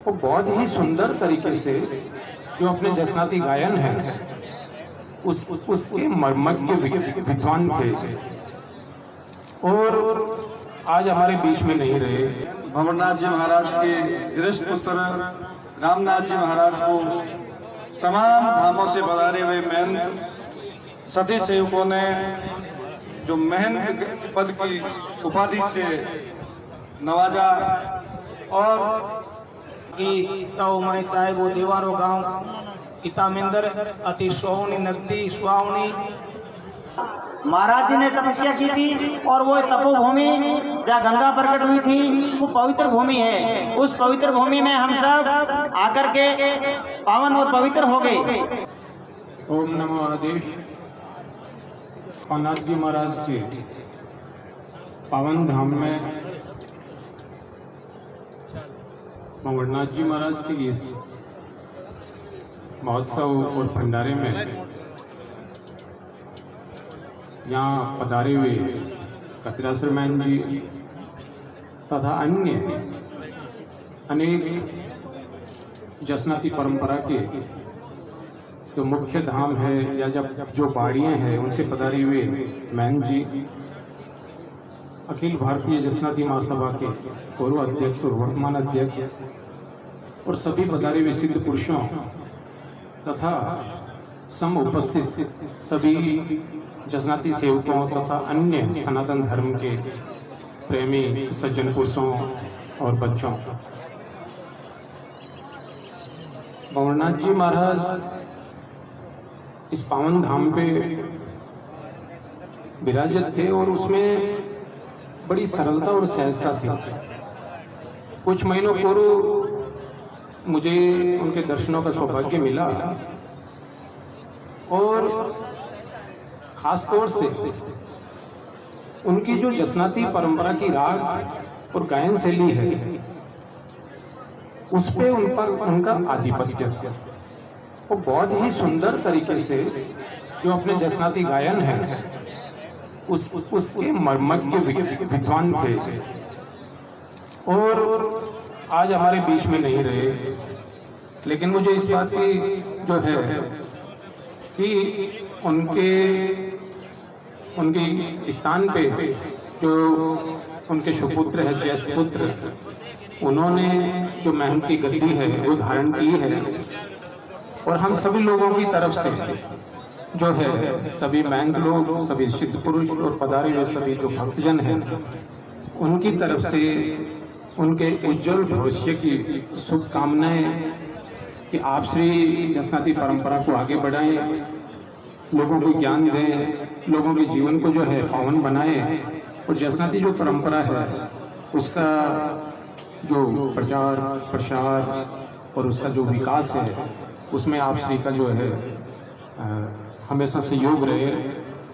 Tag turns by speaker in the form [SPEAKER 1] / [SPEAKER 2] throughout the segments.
[SPEAKER 1] वो बहुत ही सुंदर तरीके से जो अपने जसनाती गायन है उसके मर्मज्ञ विद्वान थे और आज हमारे बीच में नहीं रहे।
[SPEAKER 2] भंवरनाथ जी महाराज के श्रेष्ठ पुत्र रामनाथ जी महाराज को तमाम धामों से पधारे हुए महंत सती सेवकों ने जो महंत पद की उपाधि से नवाजा और
[SPEAKER 3] चाहे वो देवारो गांव इतामिंदर अति सोहनी नगदी सुहावनी।
[SPEAKER 4] महाराज जी ने तपस्या की थी और वो तपोभूमि जहाँ गंगा प्रकट हुई थी वो पवित्र भूमि है। उस पवित्र भूमि में हम सब आकर के पावन और पवित्र हो गए।
[SPEAKER 1] ओम नमो आदेश। भंवरनाथ जी महाराज के पावन धाम में भंवरनाथ जी महाराज के इस महोत्सव और भंडारे में यहाँ पधारे हुए कतिरासुर मैन जी तथा अन्य अनेक जसनाती परंपरा के जो मुख्य धाम है या जब जो बाड़ियाँ हैं उनसे पधारे हुए मैन जी, अखिल भारतीय जसनाती महासभा के पूर्व अध्यक्ष और वर्तमान अध्यक्ष और सभी पधारे हुए सिद्ध पुरुषों तथा सम उपस्थित सभी जसनाती सेवकों तथा अन्य सनातन धर्म के प्रेमी सज्जन पुरुषों और बच्चों, भंवरनाथ जी महाराज इस पावन धाम पे विराजित थे और उसमें बड़ी सरलता और सहजता थी। कुछ महीनों पूर्व मुझे उनके दर्शनों का सौभाग्य मिला और खास तौर से उनकी जो जसनाती परंपरा की राग और गायन शैली है उस पे उन पर उनका आधिपत्य था। वो बहुत ही सुंदर तरीके से जो अपने जसनाती गायन है उसके मर्मज्ञ विद्वान थे और आज हमारे बीच में नहीं रहे। लेकिन मुझे इस बात की जो है कि उनके स्थान पे जो उनके सुपुत्र है ज्येष्ठ पुत्र, उन्होंने जो मेहनत की गद्दी है वो धारण की है और हम सभी लोगों की तरफ से जो है सभी महंत लोग, सभी सिद्ध पुरुष और पधारे हुए सभी जो भक्तजन हैं उनकी तरफ से उनके उज्जवल भविष्य की शुभकामनाएं कि आप श्री जसनाती परंपरा को आगे बढ़ाएं, लोगों को ज्ञान दें, लोगों के जीवन को जो है पावन बनाएं और जसनाती जो परंपरा है उसका जो प्रचार प्रसार और उसका जो विकास है उसमें आप श्री का जो है हमेशा सहयोग रहे।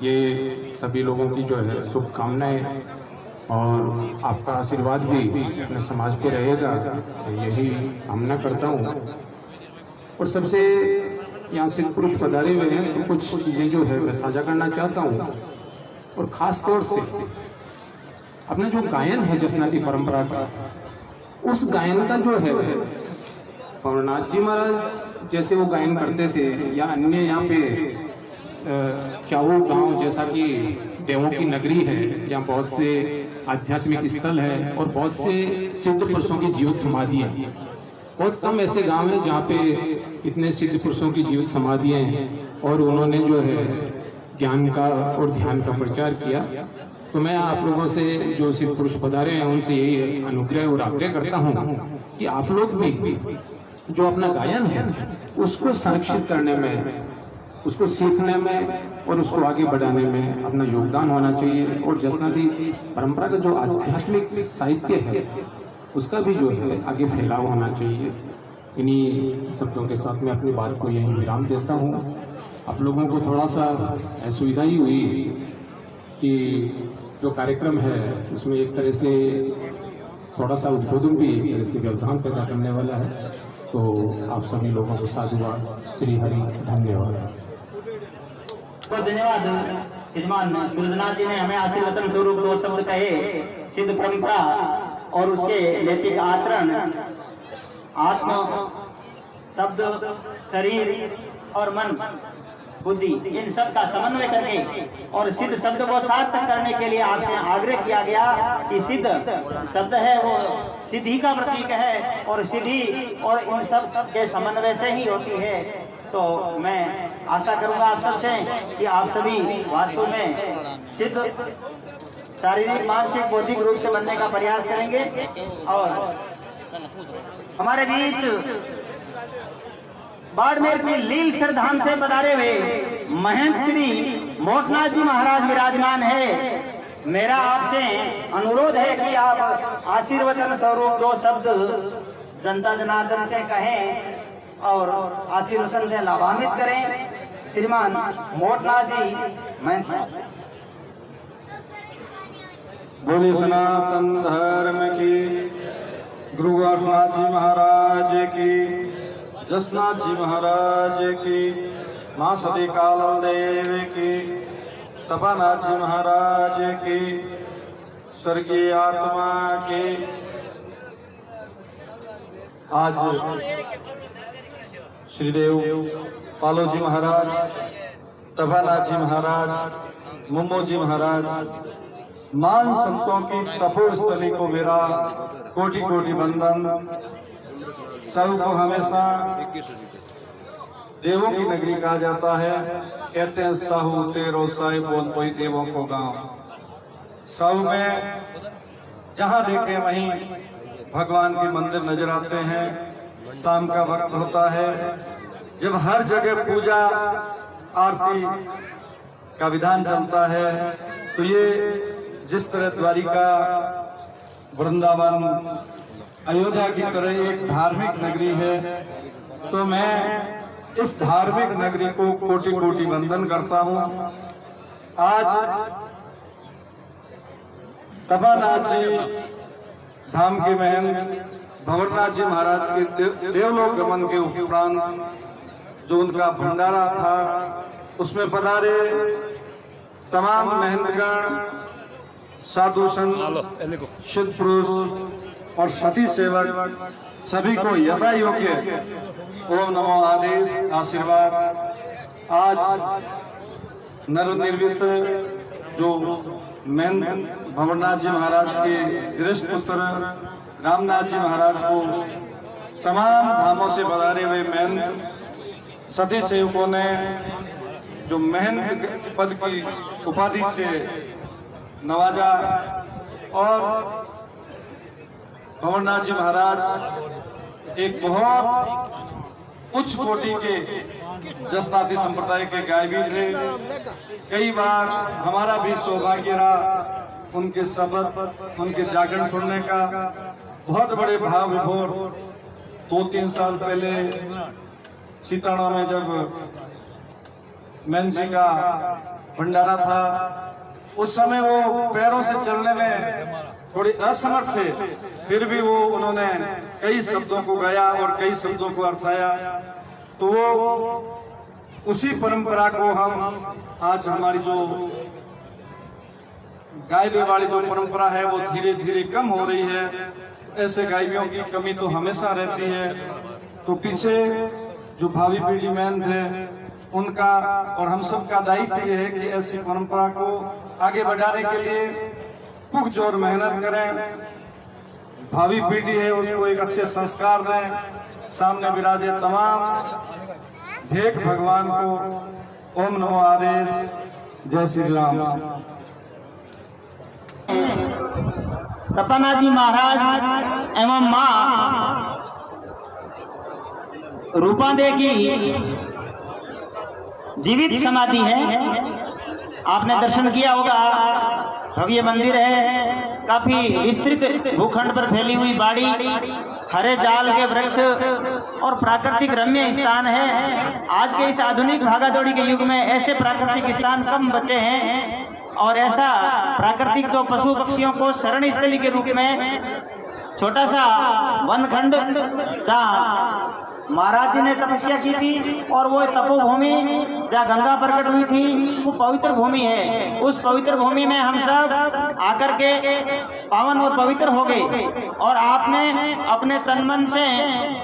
[SPEAKER 1] ये सभी लोगों की जो है शुभकामनाएं और आपका आशीर्वाद भी अपने समाज पे रहेगा, यही कामना करता हूँ। और सबसे यहाँ सिद्ध पुरुष पधारे हुए हैं तो कुछ चीज़ें जो है मैं साझा करना चाहता हूँ और ख़ास तौर से अपना जो गायन है जसनाती परंपरा का, उस गायन का जो है भंवरनाथ जी महाराज जैसे वो गायन करते थे या अन्य यहाँ पे चाऊ गांव जैसा कि देवों की नगरी है, यहाँ बहुत से आध्यात्मिक स्थल है और बहुत से सिद्ध पुरुषों की जीवित समाधियाँ हैं। बहुत कम ऐसे गांव हैं जहाँ पे इतने सिद्ध पुरुषों की जीवित समाधियाँ हैं और उन्होंने जो है ज्ञान का और ध्यान का प्रचार किया। तो मैं आप लोगों से जो सिद्ध पुरुष पधारे हैं उनसे यही अनुग्रह और आग्रह करता हूँ कि आप लोग भी जो अपना गायन है उसको संरक्षित करने में, उसको सीखने में और उसको आगे बढ़ाने में अपना योगदान होना चाहिए और जसनाती परंपरा का जो आध्यात्मिक साहित्य है उसका भी जो है आगे फैलाव होना चाहिए। इन्हीं शब्दों के साथ मैं अपनी बात को यहीं विराम देता हूँ। आप लोगों को थोड़ा सा असुविधा ही हुई कि जो कार्यक्रम है उसमें एक तरह से थोड़ा सा उद्बोधन भी एक तरह से व्यवधान पैदा करने वाला है, तो आप सभी लोगों को साधुवाद, श्री हरि, धन्यवाद।
[SPEAKER 4] धन्यवाद। श्रीमान सूर्यनाथ जी ने हमें आशीर्वचन स्वरूप दो शब्द कहे, सिद्ध परंपरा और उसके नैतिक आचरण आत्मा, शब्द, शरीर और मन, बुद्धि, इन सब का समन्वय करके और सिद्ध शब्द को सार्थक करने के लिए आपसे आग्रह किया गया कि सिद्ध शब्द है वो सिद्धि का प्रतीक है और सिद्धि और इन सब के समन्वय से ही होती है। तो मैं आशा करूंगा आप सबसे कि आप सभी वास्तव में सिद्ध शारीरिक, मानसिक, बौद्धिक रूप से बनने का प्रयास करेंगे। और हमारे बीच बाड़मेर के लीलसर धाम से पधारे हुए महंत श्री मोटनाथ जी महाराज विराजमान है। मेरा आपसे अनुरोध है कि आप आशीर्वचन स्वरूप 2 शब्द जनता जनार्दन से कहें और आशीर्वचन से लाभान्वित करें। श्रीमान मोटनाथ जी महंत।
[SPEAKER 2] बोले सनातन धर्म की, गुरु गोरखनाथ जी महाराज की, जसनाथ जी महाराज की, माँ सती काल देव की, तपानाथ जी महाराज की, स्वर्गीय आत्मा की। आज श्रीदेव पालो जी महाराज, तपानाथ जी महाराज, मुम्मो जी महाराज, मान संतों की तपोस्थली को मेरा कोटि कोटि वंदन। सबको हमेशा देवों की नगरी कहा जाता है। कहते हैं साहू तेरो साई बोल कोई देवों को गांव। साहू में जहां देखे वहीं भगवान के मंदिर नजर आते हैं। शाम का वक्त होता है जब हर जगह पूजा आरती का विधान चलता है। तो ये जिस तरह द्वारिका, वृंदावन, अयोध्या की तरह एक धार्मिक नगरी है, तो मैं इस धार्मिक नगरी को कोटि कोटि वंदन करता हूं। आज तपानाथ जी धाम के महंत भंवरनाथ जी महाराज के देवलोक गमन के उपरांत जो उनका भंडारा था, उसमें पधारे तमाम महंतगण, साधु संत, सिद्ध पुरुष और सती सेवक सभी को यथा योग्य ओम नमो आदेश आशीर्वाद। आज नवनिर्मित जो महंत भंवरनाथ जी महाराज के श्रेष्ठ पुत्र रामनाथ जी महाराज को तमाम धामों से पधारे हुए महंत सती सेवकों ने जो महंत पद की उपाधि से नवाजा और भंवरनाथ जी महाराज एक बहुत उच्च कोटि के जसनाती संप्रदाय के गायबी थे। कई बार हमारा भी सौभाग्य रहा उनके शब्द, उनके जागरण सुनने का। बहुत बड़े भाव विभोर 2-3 साल पहले सीताड़ा में जब मैन जी का भंडारा था, उस समय वो पैरों से चलने में थोड़े असमर्थ थे, फिर भी वो उन्होंने कई शब्दों को गाया और कई शब्दों को अर्थाया। तो वो उसी परंपरा को हम आज हमारी जो गायबी वाली जो परंपरा है वो धीरे धीरे कम हो रही है। ऐसे गायबियों की कमी तो हमेशा रहती है। तो पीछे जो भावी पीढ़ी महंत है उनका और हम सब का दायित्व ये है कि ऐसी परंपरा को आगे बढ़ाने के लिए पुरजोर मेहनत करें। भावी पीढ़ी है उसको एक अच्छे संस्कार दें। सामने विराजे तमाम भेंट भगवान को। ओम नमो आदेश। जय श्री राम।
[SPEAKER 4] तपानाथ जी महाराज एवं मां रूपांदे की जीवित समाधि है। आपने दर्शन किया होगा, भव्य मंदिर है, काफी विस्तृत भूखंड पर फैली हुई बाड़ी, हरे जाल के वृक्ष और प्राकृतिक रम्य स्थान है। आज के इस आधुनिक भागादौड़ी के युग में ऐसे प्राकृतिक स्थान कम बचे हैं और ऐसा प्राकृतिक तो पशु पक्षियों को शरण स्थली के रूप में छोटा सा वनखंड जहाँ महाराज जी ने तपस्या की थी और वो तपोभूमि जहाँ गंगा प्रकट हुई थी वो पवित्र भूमि है। उस पवित्र भूमि में हम सब आकर के पावन और पवित्र हो गए। और आपने अपने तन मन से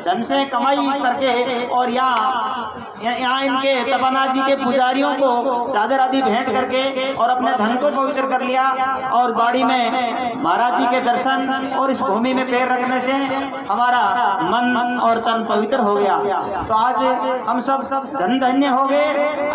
[SPEAKER 4] धन से कमाई करके और यहाँ इनके तपनाथ जी के पुजारियों को चादर आदि भेंट करके और अपने धन को पवित्र कर लिया। और बाड़ी में महाराज जी के दर्शन और इस भूमि में पैर रखने से हमारा मन और तन पवित्र हो गया। तो आज हम सब धन धन्य हो गए।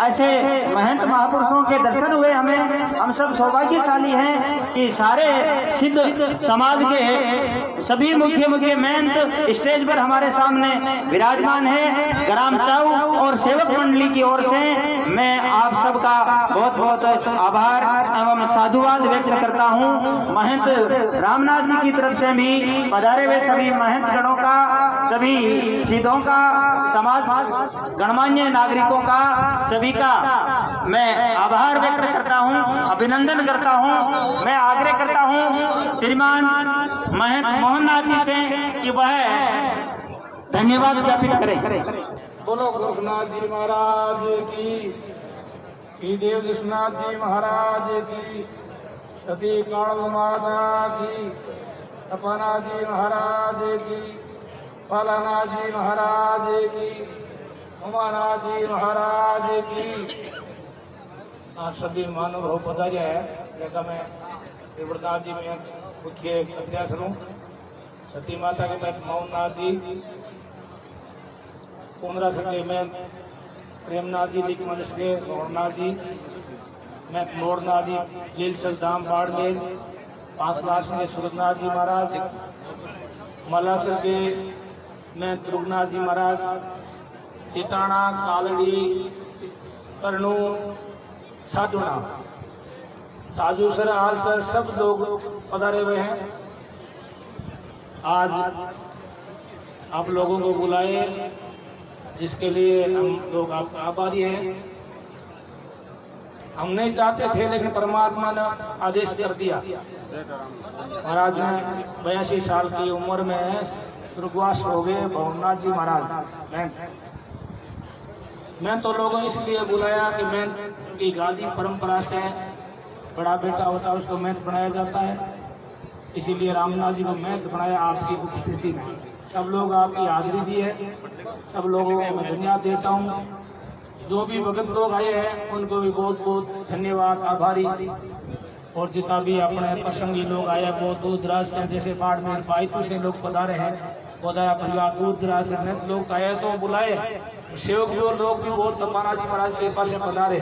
[SPEAKER 4] ऐसे महंत महापुरुषों के दर्शन हुए हमें। हम सब सौभाग्यशाली हैं कि सारे सिद्ध समाज के सभी मुख्य महंत स्टेज पर हमारे सामने विराजमान है। ग्राम चाऊ और सेवक मंडली की ओर से मैं आप सबका बहुत बहुत आभार एवं साधुवाद व्यक्त करता हूं। महंत रामनाथ जी की तरफ से भी पधारे हुए सभी महंत गणों का, सभी सिद्धों का, समाज गणमान्य नागरिकों का, सभी का मैं आभार व्यक्त करता हूं, अभिनंदन करता हूं। मैं आग्रह करता हूं श्रीमान महंत मोहननाथ जी से कि वह धन्यवाद ज्ञापित करें।
[SPEAKER 3] बोलो गोरखनाथ जी महाराज की, श्री देव विश्वनाथ जी महाराज की, सती काणु माता की, तपनाथ जी महाराज की, पालानाथ जी महाराज की, उमानाथ जी महाराज की। आज सभी महानुभाव पधार्या है। जगह में देवनाथ जी में मुख्य खत्रियास हूँ, सती माता के मैं मोहननाथ जी, कुमरा संगे में प्रेमनाथ जी, लिख मनुष्य के गौरनाथ जी, मैं मोरनाथ जी, लील धाम बाड़मेर, 5 लाख के सूरजनाथ जी महाराज, मलासर के मैं दुर्गनाथ जी महाराज, चिताना, कालड़ी, करनू, साधुना, साजू सर, आल सर, सब लोग पधारे हुए हैं। आज आप लोगों को बुलाए जिसके लिए हम लोग आपका आभारी हैं। हम नहीं चाहते थे लेकिन परमात्मा ने आदेश कर दिया। महाराज ने 82 साल की उम्र में स्वर्गवास हो गए भवनाथ जी महाराज। मैं तो लोगों इसलिए बुलाया कि मैं की गादी परंपरा से बड़ा बेटा होता है उसको महंत बनाया जाता है, इसीलिए रामनाथ जी को महंत बनाया आपकी उपस्थिति में। सब लोग आपकी हाजिरी दी है, सब लोगों को मैं धन्यवाद देता हूँ। जो भी भगत लोग आए हैं उनको भी बहुत बहुत धन्यवाद, आभारी। और जितना भी अपने प्रसंगी लोग आए हैं बहुत दूर दराज से, जैसे बाड़मेर पाईतू से लोग पधारे हैं, पधारा परिवार दूर दराज से महंत लोग आए तो बुलाए। सेवक भी और लोग भी बहुत तपनाथ जी महाराज के पास पधारे।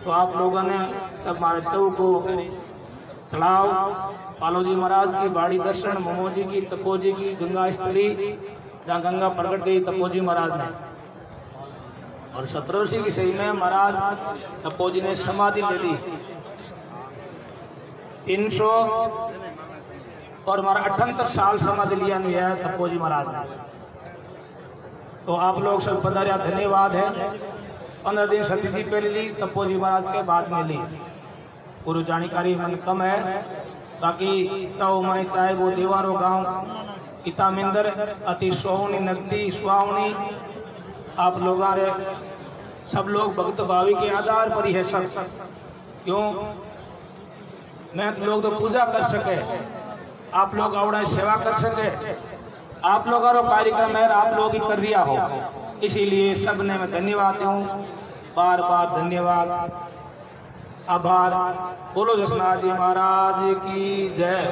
[SPEAKER 3] तो आप लोगों ने सब हमारे चौ को तलाव, पालो जी महाराज की बाड़ी दर्शन, मोमो जी की, तपो जी की गंगा स्थली जहाँ गंगा प्रकट गई तपो जी महाराज ने, और 17 की सही में महाराज तपो जी ने समाधि ले ली। 300 और हमारा 78 साल समाधि लिया नहीं है तपो जी महाराज ने। तो आप लोग सब पधारिया, धन्यवाद है। 15 दिन सती जी पहले ली, तपो जी महाराज के बाद में ली। पूरी जानकारी मन कम है, बाकी चाहो मैं चाहे वो देवारो गांव इतामिंदर अति सोहनी नगदी सुहावनी, आप लोग सब लोग भक्त भावी के आधार पर ही है सब। क्यों मैं तो लोग तो पूजा कर सके, आप लोग आवड़ा सेवा कर सके, आप लोग कार्यक्रम है आप लोग ही कर रिया हो, इसीलिए सब ने मैं धन्यवाद दूं, बार बार धन्यवाद, आभार। बोलो जसनाथ जी महाराज की जय।